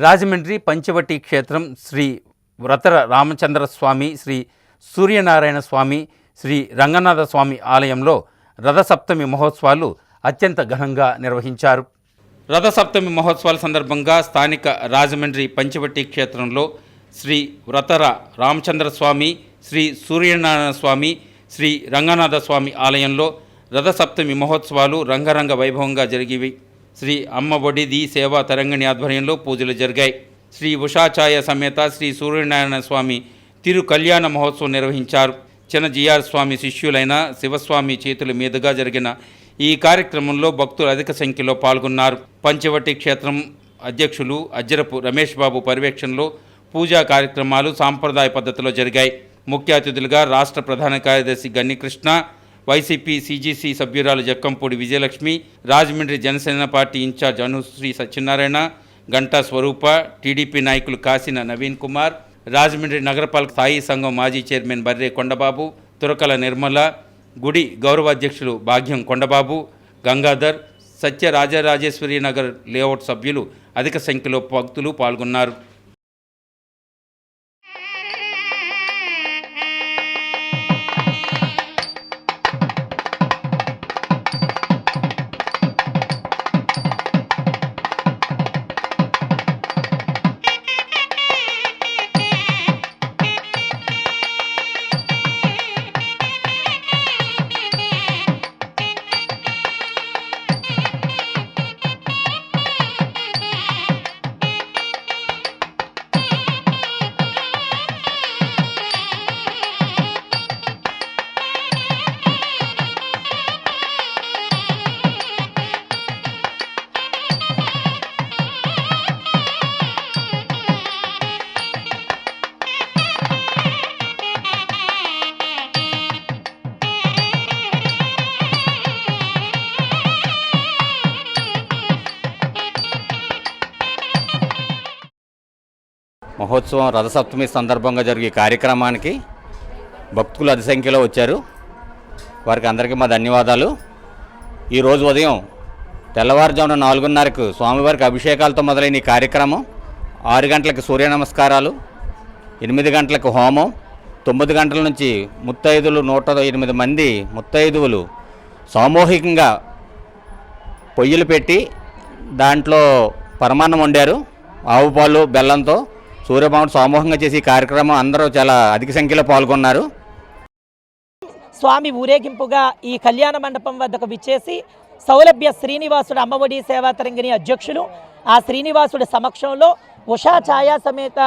రాజమండ్రి పంచవటి క్షేత్రం శ్రీ వ్రతర రామచంద్ర స్వామి, శ్రీ సూర్యనారాయణ స్వామి, శ్రీ రంగనాథ స్వామి ఆలయంలో రథసప్తమి మహోత్సవాలు అత్యంత ఘనంగా నిర్వహించారు. రథసప్తమి మహోత్సవాల సందర్భంగా స్థానిక రాజమండ్రి పంచవటి క్షేత్రంలో శ్రీ వ్రతర రామచంద్ర స్వామి, శ్రీ సూర్యనారాయణ స్వామి, శ్రీ రంగనాథ స్వామి ఆలయంలో రథసప్తమి మహోత్సవాలు రంగరంగ వైభవంగా జరిగివి. శ్రీ అమ్మ ఒడిది సేవా తరంగిణి ఆధ్వర్యంలో పూజలు జరిగాయి. శ్రీ ఉషాఛాయ సమేత శ్రీ సూర్యనారాయణ స్వామి తిరు కళ్యాణ మహోత్సవం నిర్వహించారు. చిన్నజీఆర్ స్వామి శిష్యులైన శివస్వామి చేతుల మీదుగా జరిగిన ఈ కార్యక్రమంలో భక్తులు అధిక సంఖ్యలో పాల్గొన్నారు. పంచవటి క్షేత్రం అధ్యక్షులు అజ్జరపు రమేష్ బాబు పర్యవేక్షణలో పూజా కార్యక్రమాలు సాంప్రదాయ పద్ధతిలో జరిగాయి. ముఖ్య అతిథులుగా రాష్ట్ర ప్రధాన కార్యదర్శి గన్నికృష్ణ, వైసీపీ సీజీసీ సభ్యురాలు జక్కంపూడి విజయలక్ష్మి, రాజమండ్రి జనసేన పార్టీ ఇన్ఛార్జ్ అనుశ్రీ సత్యనారాయణ, గంటా స్వరూప, టీడీపీ నాయకులు కాసిన నవీన్ కుమార్, రాజమండ్రి నగరపాలక స్థాయి సంఘం మాజీ చైర్మన్ బర్రే కొండబాబు, తురకల నిర్మల, గుడి గౌరవాధ్యక్షులు భాగ్యం కొండబాబు, గంగాధర్, సత్య రాజరాజేశ్వరి నగర్ లేఅవుట్ సభ్యులు అధిక సంఖ్యలో భక్తులు పాల్గొన్నారు. మహోత్సవం రథసప్తమి సందర్భంగా జరిగే కార్యక్రమానికి భక్తులు అధిక సంఖ్యలో వచ్చారు. వారికి అందరికీ మా ధన్యవాదాలు. ఈరోజు ఉదయం తెల్లవారుజామున 4:30కు స్వామివారికి అభిషేకాలతో మొదలైన ఈ కార్యక్రమం 6 గంటలకు సూర్య నమస్కారాలు, 8 గంటలకు హోమం, 9 గంటల నుంచి ముత్తైదులు 108 మంది ముత్తైదువులు సామూహికంగా పొయ్యిలు పెట్టి దాంట్లో పరమాన్నం వండారు. ఆవు పాలు బెల్లంతో సూర్యభగవానుడు సమూహంగా చేసి ఈ కార్యక్రమం అందరూ చాలా అధిక సంఖ్యలో పాల్గొన్నారు. స్వామి ఊరేగింపుగా ఈ కళ్యాణ మండపం వద్దకు విచ్చేసి సౌలభ్య శ్రీనివాసుడు అమ్మఒడి సేవా తరంగిణి అధ్యక్షులు ఆ శ్రీనివాసుడి సమక్షంలో ఉషా ఛాయా సమేత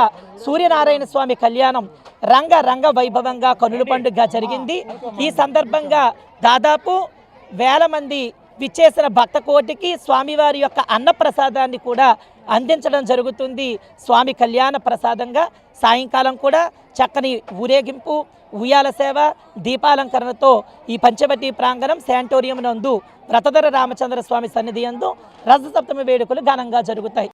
సూర్యనారాయణ స్వామి కళ్యాణం రంగ వైభవంగా కనుల పండుగగా జరిగింది. ఈ సందర్భంగా దాదాపు 1000 మంది విచ్చేసిన భక్త కోటికి స్వామివారి యొక్క అన్నప్రసాదాన్ని కూడా అందించడం జరుగుతుంది. స్వామి కళ్యాణ ప్రసాదంగా సాయంకాలం కూడా చక్కని ఊరేగింపు, ఉయ్యాల సేవ, దీపాలంకరణతో ఈ పంచవటి ప్రాంగణం శాంటోరియం నందు వ్రతధర రామచంద్ర స్వామి సన్నిధి యందు రథసప్తమి వేడుకలు ఘనంగా జరుగుతాయి.